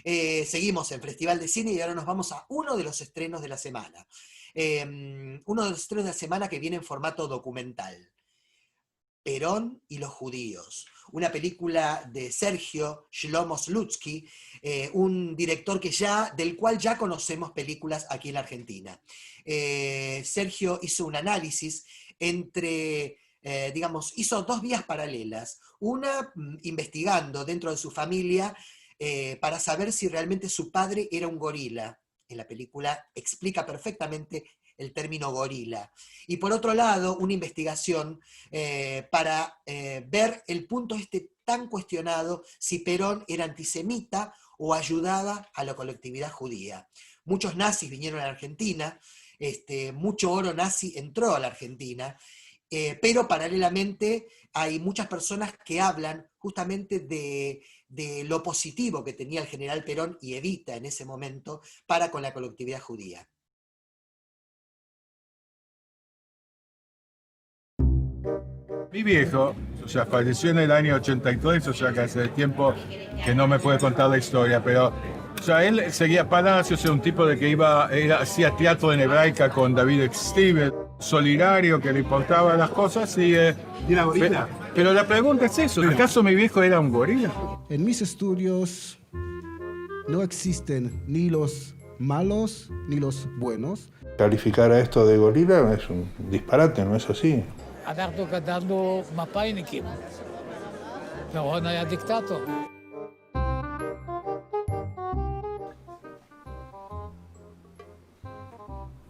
Seguimos en Festival de Cine y ahora nos vamos a uno de los estrenos de la semana. Uno de los estrenos de la semana que viene en formato documental. Perón y los judíos, una película de Sergio Shlomo Slutsky, un director del cual ya conocemos películas aquí en la Argentina. Sergio hizo un análisis hizo dos vías paralelas, una investigando dentro de su familia para saber si realmente su padre era un gorila. En la película explica perfectamente el término gorila. Y por otro lado, una investigación para ver el punto tan cuestionado si Perón era antisemita o ayudaba a la colectividad judía. Muchos nazis vinieron a la Argentina, mucho oro nazi entró a la Argentina, pero paralelamente hay muchas personas que hablan justamente de lo positivo que tenía el general Perón y Evita en ese momento para con la colectividad judía. Mi viejo, o sea, falleció en el año 83, o sea que hace tiempo que no me puede contar la historia, pero o sea, él seguía Palacios, era un tipo de que hacía teatro en hebraica con David Steve, solidario, que le importaban las cosas y era gorila. Pero la pregunta es eso, ¿acaso mi viejo era un gorila? En mis estudios no existen ni los malos ni los buenos. Calificar a esto de gorila es un disparate, ¿no es así? אנחנו גדלנו מפא"יניקים, ורון היה דיקטטור.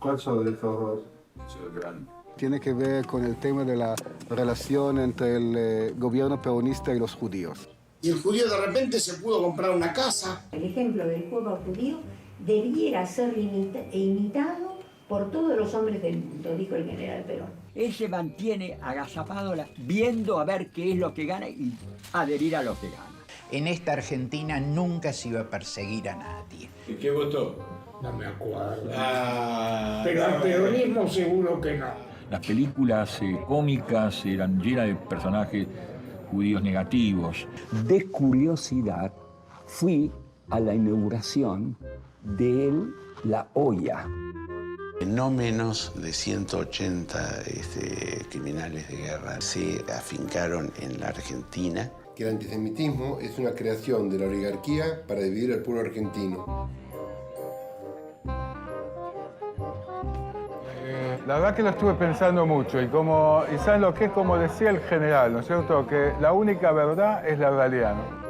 ¿Cuál son de todos? Tiene que ver con el tema de la relación entre el gobierno peronista y los judíos. Y el judío de repente se pudo comprar una casa. El ejemplo del pueblo judío debiera ser imitado por todos los hombres del mundo, dijo el general Perón. Él se mantiene agazapado viendo a ver qué es lo que gana y adherir a lo que gana. En esta Argentina nunca se iba a perseguir a nadie. ¿Y qué votó? No me acuerdo. Pero al peronismo seguro que no. Las películas cómicas eran llenas de personajes judíos negativos. De curiosidad, fui a la inauguración de La Hoya. No menos de 180 criminales de guerra se afincaron en la Argentina. Que el antisemitismo es una creación de la oligarquía para dividir al pueblo argentino. La verdad que lo estuve pensando mucho y ¿saben lo que es? Como decía el general, ¿no es cierto? Que la única verdad es la realidad, ¿no?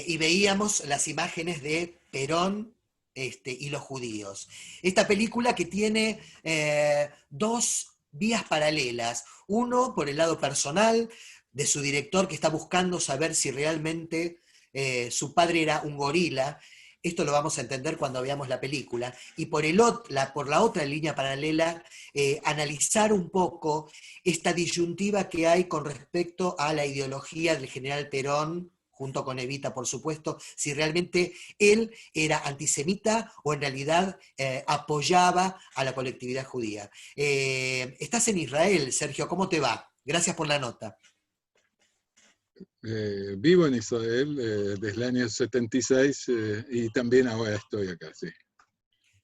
Y veíamos las imágenes de Perón y los judíos. Esta película que tiene dos vías paralelas. Uno por el lado personal de su director que está buscando saber si realmente su padre era un gorila. Esto lo vamos a entender cuando veamos la película. Y por la otra línea paralela, analizar un poco esta disyuntiva que hay con respecto a la ideología del general Perón, junto con Evita, por supuesto, si realmente él era antisemita o en realidad apoyaba a la colectividad judía. Estás en Israel, Sergio, ¿cómo te va? Gracias por la nota. Vivo en Israel desde el año 76 y también ahora estoy acá, sí.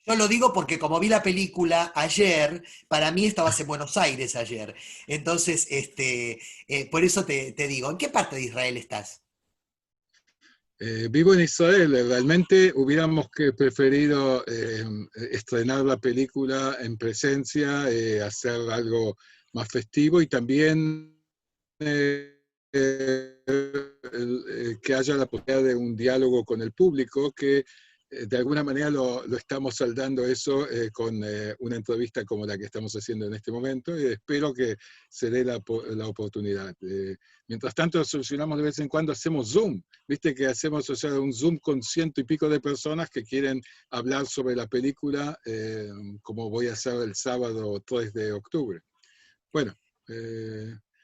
Yo lo digo porque como vi la película ayer, para mí estabas en Buenos Aires ayer. Entonces, por eso te digo, ¿en qué parte de Israel estás? Vivo en Israel, realmente hubiéramos preferido estrenar la película en presencia, hacer algo más festivo y también que haya la posibilidad de un diálogo con el público, que de alguna manera lo estamos saldando eso con una entrevista como la que estamos haciendo en este momento y espero que se dé la oportunidad. Mientras tanto, solucionamos de vez en cuando, hacemos Zoom, viste que hacemos un Zoom con 100 y pico de personas que quieren hablar sobre la película, como voy a hacer el sábado 3 de octubre. Bueno.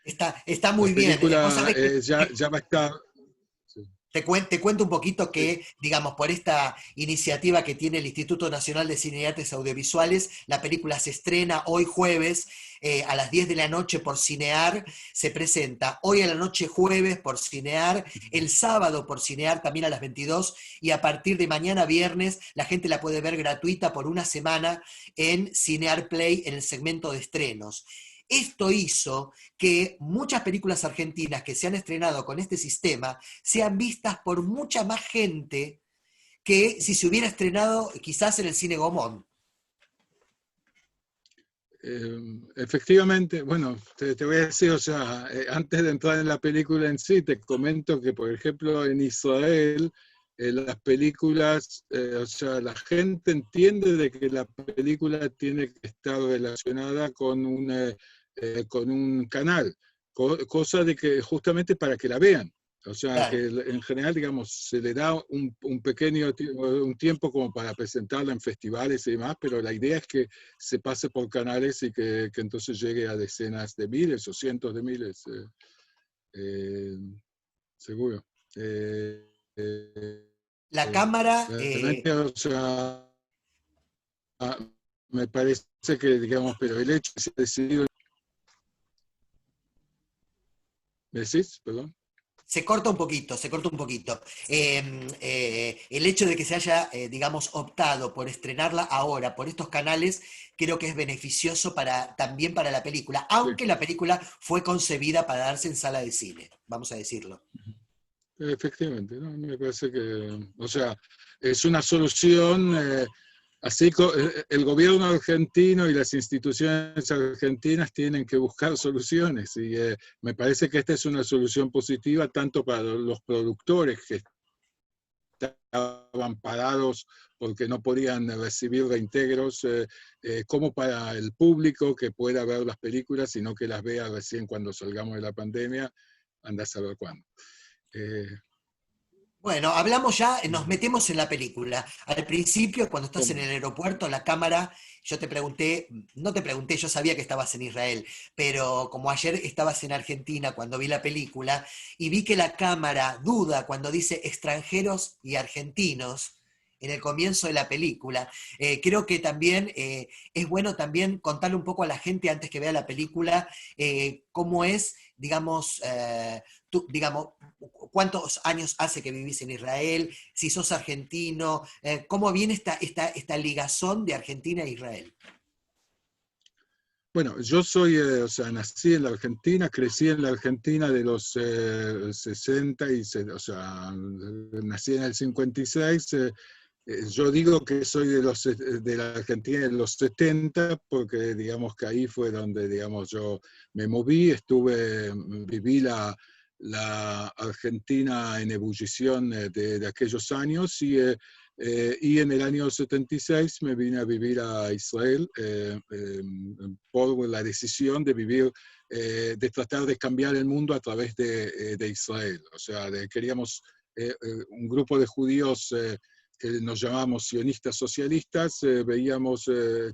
Está muy bien. La película ya va a estar... Te cuento un poquito que, digamos, por esta iniciativa que tiene el Instituto Nacional de Cine y Artes Audiovisuales, la película se estrena hoy jueves a las 10 de la noche por Cinear, se presenta hoy a la noche jueves por Cinear, el sábado por Cinear también a las 22, y a partir de mañana viernes la gente la puede ver gratuita por una semana en Cinear Play en el segmento de estrenos. Esto hizo que muchas películas argentinas que se han estrenado con este sistema sean vistas por mucha más gente que si se hubiera estrenado quizás en el Cine Gaumont. Efectivamente, bueno, te voy a decir, o sea, antes de entrar en la película en sí, te comento que, por ejemplo, en Israel, las películas, o sea, la gente entiende de que la película tiene que estar relacionada con un canal, cosa de que justamente para que la vean. O sea, que en general, digamos, se le da un pequeño tiempo como para presentarla en festivales y demás, pero la idea es que se pase por canales y que entonces llegue a decenas de miles o cientos de miles, seguro. La cámara... realmente, o sea, me parece que, digamos, pero el hecho de que se ha decidido... ¿Me decís? Perdón. Se corta un poquito, se corta un poquito. El hecho de que se haya, digamos, optado por estrenarla ahora por estos canales, creo que es beneficioso también para la película, aunque la película fue concebida para darse en sala de cine, vamos a decirlo. Efectivamente, ¿no? Me parece que, o sea, es una solución, así el gobierno argentino y las instituciones argentinas tienen que buscar soluciones, y me parece que esta es una solución positiva tanto para los productores que estaban parados porque no podían recibir reintegros, como para el público que pueda ver las películas, sino que las vea recién cuando salgamos de la pandemia, anda a saber cuándo. Bueno, hablamos ya, nos metemos en la película. Al principio, cuando estás en el aeropuerto, la cámara, yo te pregunté, no te pregunté, yo sabía que estabas en Israel, pero como ayer estabas en Argentina cuando vi la película, y vi que la cámara duda cuando dice extranjeros y argentinos en el comienzo de la película. Creo que también es bueno también contarle un poco a la gente antes que vea la película cómo es, digamos, digamos, cuántos años hace que vivís en Israel, si sos argentino, cómo viene esta ligazón de Argentina e Israel. Bueno, yo soy, o sea, nací en la Argentina, crecí en la Argentina de los 60, o sea, nací en el 56. Yo digo que soy de la Argentina de los 70, porque digamos que ahí fue donde, digamos, yo me moví, viví la Argentina en ebullición de aquellos años, y en el año 76 me vine a vivir a Israel por la decisión de vivir, de tratar de cambiar el mundo a través de Israel. O sea, queríamos un grupo de judíos que nos llamamos sionistas socialistas,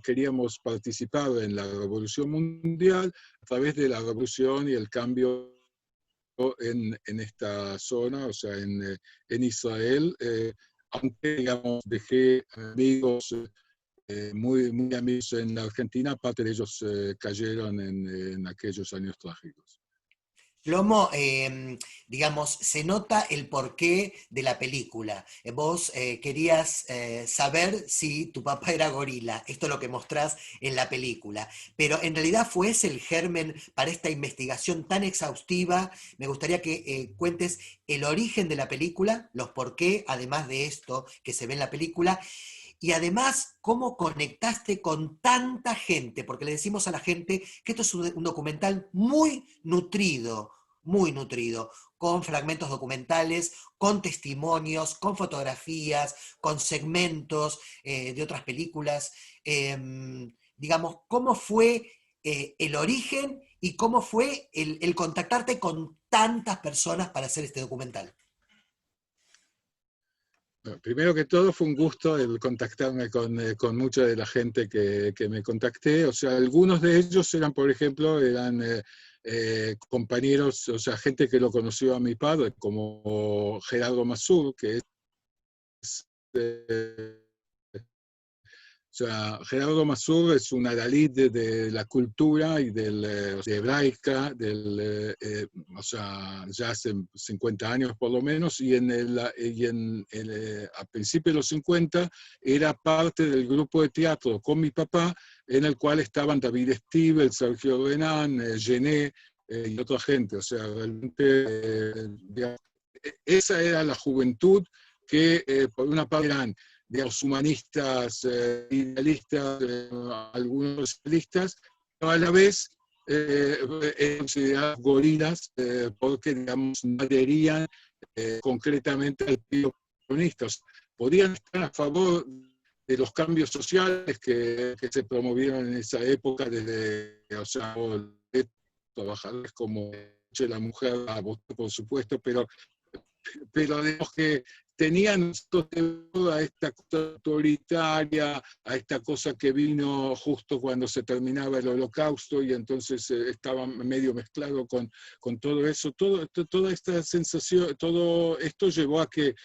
queríamos participar en la revolución mundial a través de la revolución y el cambio en esta zona, o sea, en Israel, aunque, digamos, dejé amigos, muy, muy amigos en la Argentina, parte de ellos cayeron en aquellos años trágicos. Shlomo, digamos, se nota el porqué de la película. Vos querías saber si tu papá era gorila, esto es lo que mostrás en la película, pero en realidad fue ese el germen para esta investigación tan exhaustiva. Me gustaría que cuentes el origen de la película, los porqué, además de esto que se ve en la película, y además, cómo conectaste con tanta gente, porque le decimos a la gente que esto es un documental muy nutrido, con fragmentos documentales, con testimonios, con fotografías, con segmentos de otras películas. Digamos, ¿cómo fue el origen y cómo fue el contactarte con tantas personas para hacer este documental? Primero que todo, fue un gusto el contactarme con mucha de la gente que me contacté. O sea, algunos de ellos eran, por ejemplo, compañeros, o sea, gente que lo conoció a mi padre, como Gerardo Masur, que es... o sea, Gerardo Masur es un adalid de la cultura y de hebraica, o sea, ya hace 50 años por lo menos, y a principios de los 50 era parte del grupo de teatro con mi papá, en el cual estaban David Stivel, Sergio Renan, Gené y otra gente. O sea, realmente esa era la juventud que por una parte eran de los humanistas, idealistas, algunos socialistas, pero a la vez eran considerados gorilas porque, digamos, no adherían concretamente al partido peronista. O sea, podían estar a favor de los cambios sociales que se promovieron en esa época, desde, o sea, trabajadores como la mujer, por supuesto, pero digamos que tenían toda esta cosa autoritaria, a esta cosa que vino justo cuando se terminaba el Holocausto, y entonces estaba medio mezclado con todo eso. Toda esta sensación, todo esto llevó a que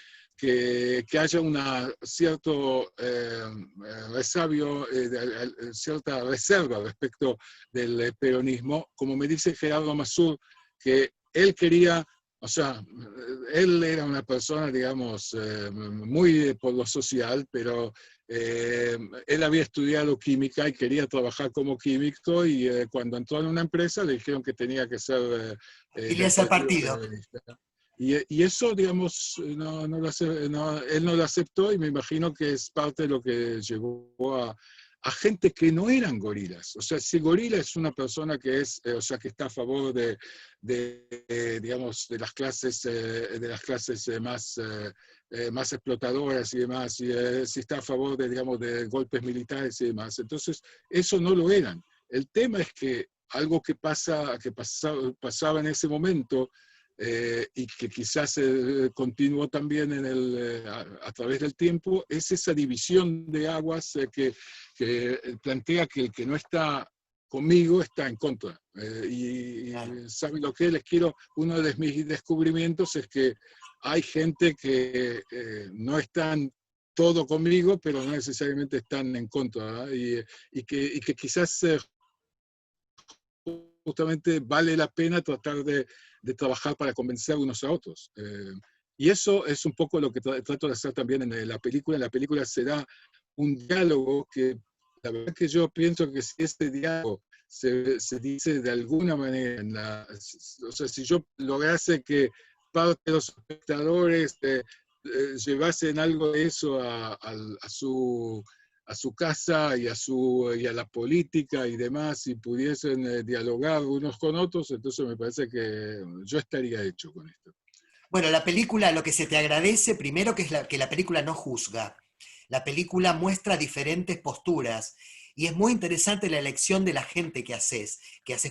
haya una cierto resabio, cierta reserva respecto del peronismo. Como me dice Gerardo Masur, que él quería... O sea, él era una persona, digamos, muy por lo social, pero él había estudiado química y quería trabajar como químico, y cuando entró en una empresa le dijeron que tenía que ser del partido. Y eso, digamos, él no lo aceptó, y me imagino que es parte de lo que llevó a gente que no eran gorilas. O sea, si gorila es una persona que es, o sea, que está a favor digamos, de las clases más explotadoras y demás, y si está a favor de, digamos, de golpes militares y demás. Entonces, eso no lo eran. El tema es que algo que pasaba en ese momento, y que quizás continuó también a través del tiempo, es esa división de aguas que plantea que el que no está conmigo está en contra. Y ¿saben lo que les quiero? Uno de mis descubrimientos es que hay gente que no están todo conmigo, pero no necesariamente están en contra, ¿verdad? Y que quizás justamente vale la pena tratar de trabajar para convencer unos a otros. Y eso es un poco lo que trato de hacer también en la película. En la película se da un diálogo que, la verdad que yo pienso que si este diálogo se dice de alguna manera, o sea, si yo lograse que parte de los espectadores llevasen algo de eso a su casa y a la política y demás, y pudiesen dialogar unos con otros, entonces me parece que yo estaría hecho con esto. Bueno, la película, lo que se te agradece primero que es que la película no juzga. La película muestra diferentes posturas, y es muy interesante la elección de la gente que haces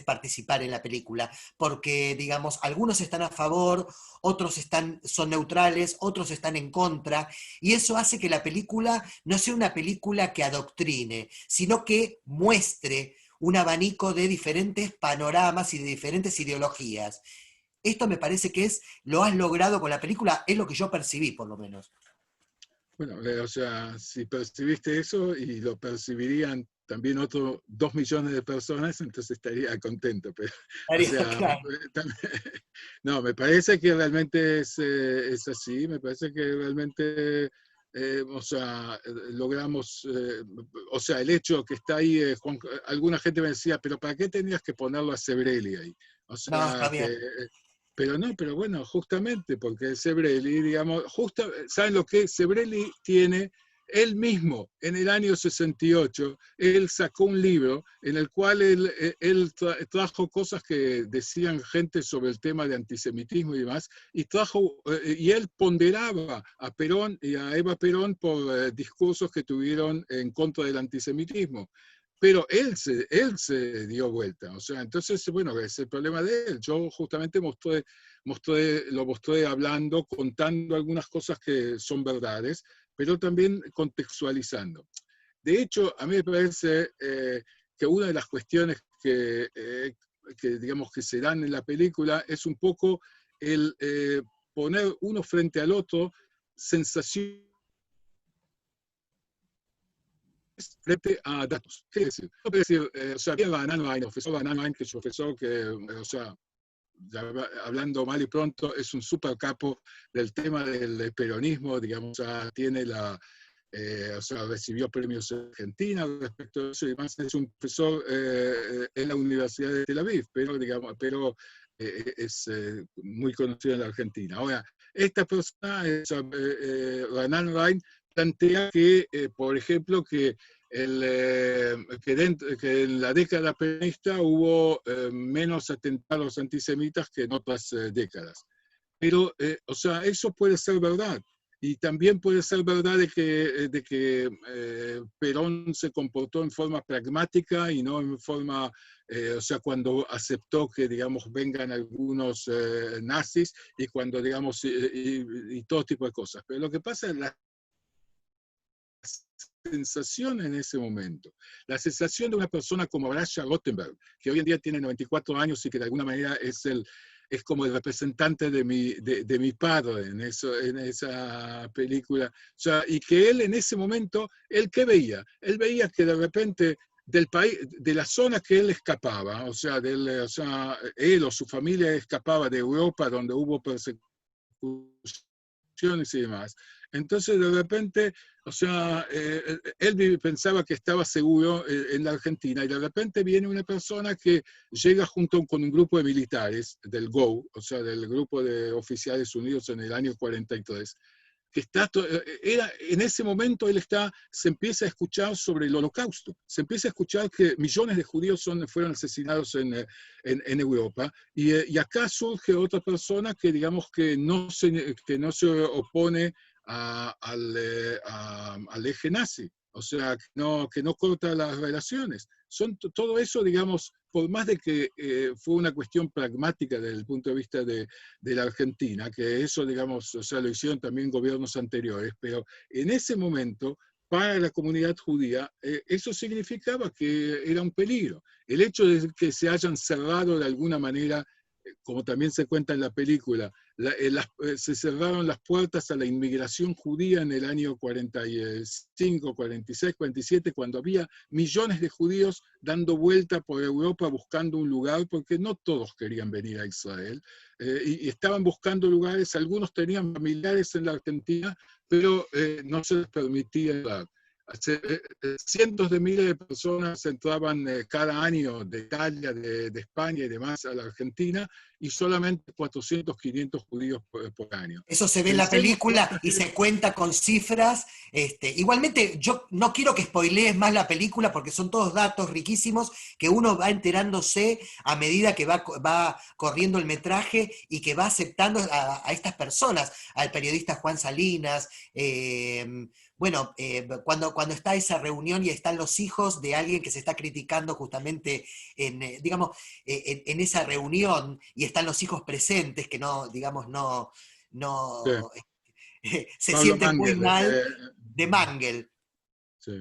participar en la película, porque, digamos, algunos están a favor, otros son neutrales, otros están en contra, y eso hace que la película no sea una película que adoctrine, sino que muestre un abanico de diferentes panoramas y de diferentes ideologías. Esto me parece que lo has logrado con la película, es lo que yo percibí, por lo menos. Bueno, o sea, si percibiste eso y lo percibirían también otros 2 millones de personas, entonces estaría contento. Pero, o sea, claro. No, me parece que realmente es así, me parece que realmente, o sea, logramos, o sea, el hecho que está ahí, alguna gente me decía, pero ¿para qué tenías que ponerlo a Sebrelli ahí? O sea, no, está bien. Pero bueno, justamente porque Sebrelli, digamos, ¿saben lo que? Sebrelli tiene, él mismo, en el año 68, él sacó un libro en el cual él trajo cosas que decían gente sobre el tema de antisemitismo y demás, y él ponderaba a Perón y a Eva Perón por discursos que tuvieron en contra del antisemitismo. Pero él se dio vuelta, o sea, entonces, bueno, es el problema de él. Yo justamente lo mostré hablando, contando algunas cosas que son verdades, pero también contextualizando. De hecho, a mí me parece que una de las cuestiones que digamos, que se dan en la película es un poco el poner uno frente al otro sensaciones frente a datos. ¿Qué quiere decir? No quiere decir, o sea, bien Van Allen, el profesor Van Allen, que es un profesor que, o sea, hablando mal y pronto, es un super capo del tema del peronismo, digamos, o sea, tiene la, o sea, recibió premios en Argentina respecto a eso, y además es un profesor en la Universidad de Tel Aviv, pero, digamos, es muy conocido en la Argentina. Ahora, esta persona, Renan Rein, plantea que, por ejemplo, que en la década peronista hubo menos atentados antisemitas que en otras décadas. Pero, o sea, eso puede ser verdad. Y también puede ser verdad de que Perón se comportó en forma pragmática y no en forma, o sea, cuando aceptó que, digamos, vengan algunos nazis y cuando, digamos, y todo tipo de cosas. Pero lo que pasa es la sensación en ese momento, la sensación de una persona como Brasha Rottenberg, que hoy en día tiene 94 años y que de alguna manera es como el representante de mi padre en esa película. O sea, y que él en ese momento, ¿él qué veía? Él veía que de repente del país, de la zona que él escapaba, o sea, él o su familia escapaba de Europa donde hubo persecuciones y demás. Entonces, de repente, o sea, él pensaba que estaba seguro en la Argentina y de repente viene una persona que llega junto con un grupo de militares del GO, o sea, del grupo de oficiales unidos en el año 43, que en ese momento se empieza a escuchar sobre el Holocausto, se empieza a escuchar que millones de judíos fueron asesinados en Europa, y acá surge otra persona que, digamos, que no se opone al eje nazi, o sea, que no corta las relaciones. Todo eso, digamos, por más de que fue una cuestión pragmática desde el punto de vista de la Argentina, que eso, digamos, o sea, lo hicieron también gobiernos anteriores, pero en ese momento, para la comunidad judía, eso significaba que era un peligro. El hecho de que se hayan cerrado de alguna manera, como también se cuenta en la película, se cerraron las puertas a la inmigración judía en el año 45, 46, 47, cuando había millones de judíos dando vuelta por Europa buscando un lugar, porque no todos querían venir a Israel, y estaban buscando lugares, algunos tenían familiares en la Argentina, pero no se les permitía entrar. Cientos de miles de personas entraban cada año de Italia, de España y demás a la Argentina, y solamente 400, 500 judíos por año. Eso se ve en la película y se cuenta con cifras. Igualmente, yo no quiero que spoilees más la película porque son todos datos riquísimos que uno va enterándose a medida que va corriendo el metraje y que va aceptando a estas personas, al periodista Juan Salinas. Bueno, cuando está esa reunión y están los hijos de alguien que se está criticando justamente en esa reunión, y están los hijos presentes que no, digamos, se Pablo sienten muy Mangel, mal, de Mangel. Sí.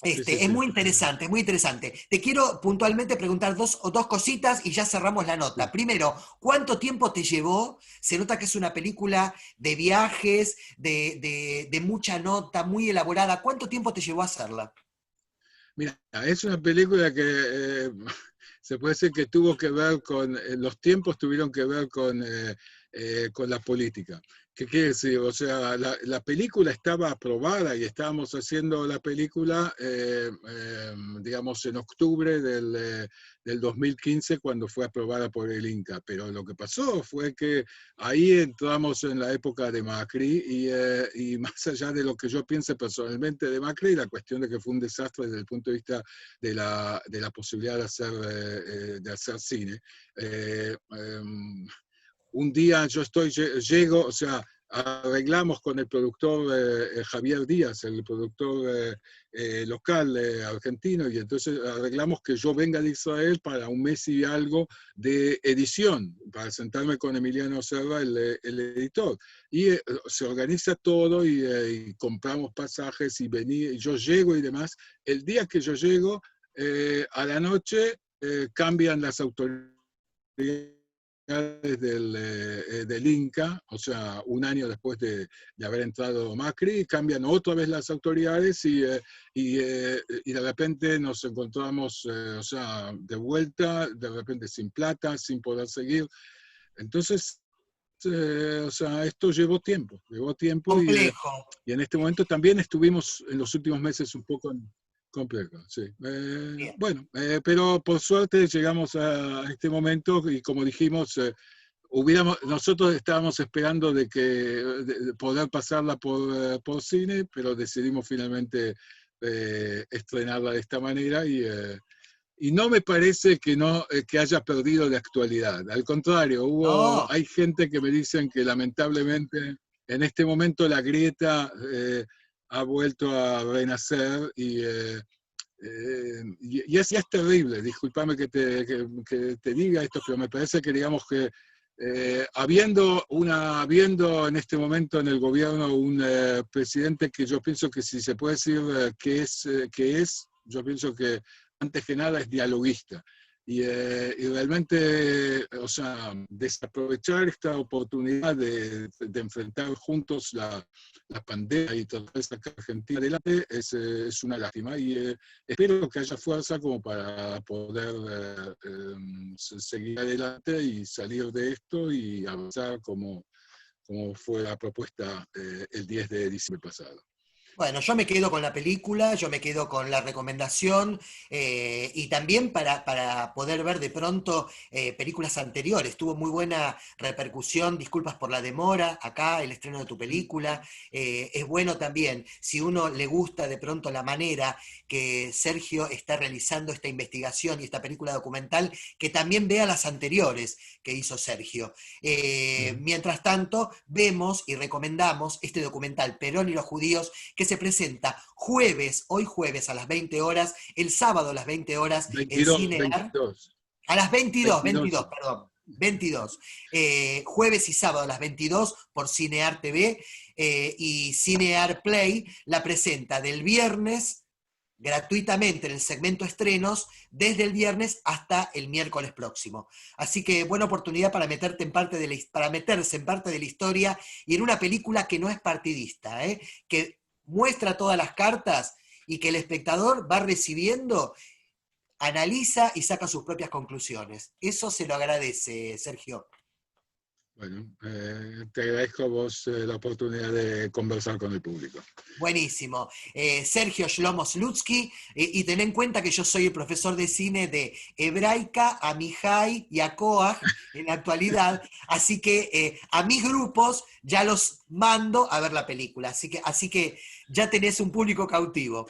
Es muy interesante, es muy interesante. Te quiero puntualmente preguntar dos cositas y ya cerramos la nota. Primero, ¿cuánto tiempo te llevó? Se nota que es una película de viajes, de mucha nota, muy elaborada. ¿Cuánto tiempo te llevó a hacerla? Mira, es una película que se puede decir que tuvo que ver con, los tiempos tuvieron que ver con la política. ¿Qué quiere decir? O sea, la película estaba aprobada y estábamos haciendo la película, digamos, en octubre del 2015, cuando fue aprobada por el Inca. Pero lo que pasó fue que ahí entramos en la época de Macri y más allá de lo que yo piense personalmente de Macri, la cuestión de que fue un desastre desde el punto de vista de la posibilidad de hacer cine. Un día llego, o sea, arreglamos con el productor Javier Díaz, el productor local argentino, y entonces arreglamos que yo venga de Israel para un mes y algo de edición, para sentarme con Emiliano Serra, el editor. Y se organiza todo y compramos pasajes y yo llego y demás. El día que yo llego, a la noche, cambian las autoridades del Inca, o sea, un año después de haber entrado Macri, cambian otra vez las autoridades y de repente nos encontramos, o sea, de vuelta, de repente sin plata, sin poder seguir. Entonces, o sea, esto llevó tiempo Complejo. Y en este momento también estuvimos en los últimos meses un poco complejo, sí. Bueno, pero por suerte llegamos a este momento y como dijimos, nosotros estábamos esperando de poder pasarla por cine, pero decidimos finalmente estrenarla de esta manera y no me parece que haya perdido de actualidad. Al contrario, hay gente que me dicen que lamentablemente en este momento la grieta ha vuelto a renacer y es terrible. Discúlpame que te diga esto, pero me parece que digamos que habiendo en este momento en el gobierno un presidente que yo pienso que si se puede decir que es, yo pienso que antes que nada es dialoguista. Y realmente, o sea, desaprovechar esta oportunidad de enfrentar juntos la pandemia y tratar de sacar a Argentina adelante es una lástima. Y espero que haya fuerza como para poder seguir adelante y salir de esto y avanzar como fue la propuesta el 10 de diciembre pasado. Bueno, yo me quedo con la película, yo me quedo con la recomendación y también para poder ver de pronto películas anteriores. Tuvo muy buena repercusión, disculpas por la demora, acá el estreno de tu película. Es bueno también, si uno le gusta de pronto la manera que Sergio está realizando esta investigación y esta película documental, que también vea las anteriores que hizo Sergio. Mientras tanto, vemos y recomendamos este documental Perón y los judíos, que se presenta hoy jueves a las 20 horas, el sábado a las 20 horas, en Cinear. A las 22, perdón. 22. Jueves y sábado a las 22 por Cinear TV y Cinear Play la presenta del viernes gratuitamente en el segmento estrenos, desde el viernes hasta el miércoles próximo. Así que buena oportunidad para meterse en parte de la historia y en una película que no es partidista, que muestra todas las cartas y que el espectador va recibiendo, analiza y saca sus propias conclusiones. Eso se lo agradece, Sergio. Bueno, te agradezco a vos la oportunidad de conversar con el público. Buenísimo. Sergio Shlomo Slutsky, y ten en cuenta que yo soy el profesor de cine de Hebraica, Amihai y a Koach en la actualidad, así que a mis grupos ya los mando a ver la película, así que ya tenés un público cautivo.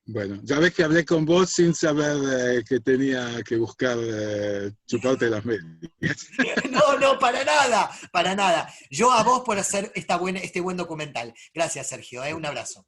Bueno, ya ves que hablé con vos sin saber que tenía que buscar chuparte las medias. No, para nada. Yo a vos por hacer este buen documental. Gracias, Sergio, un abrazo.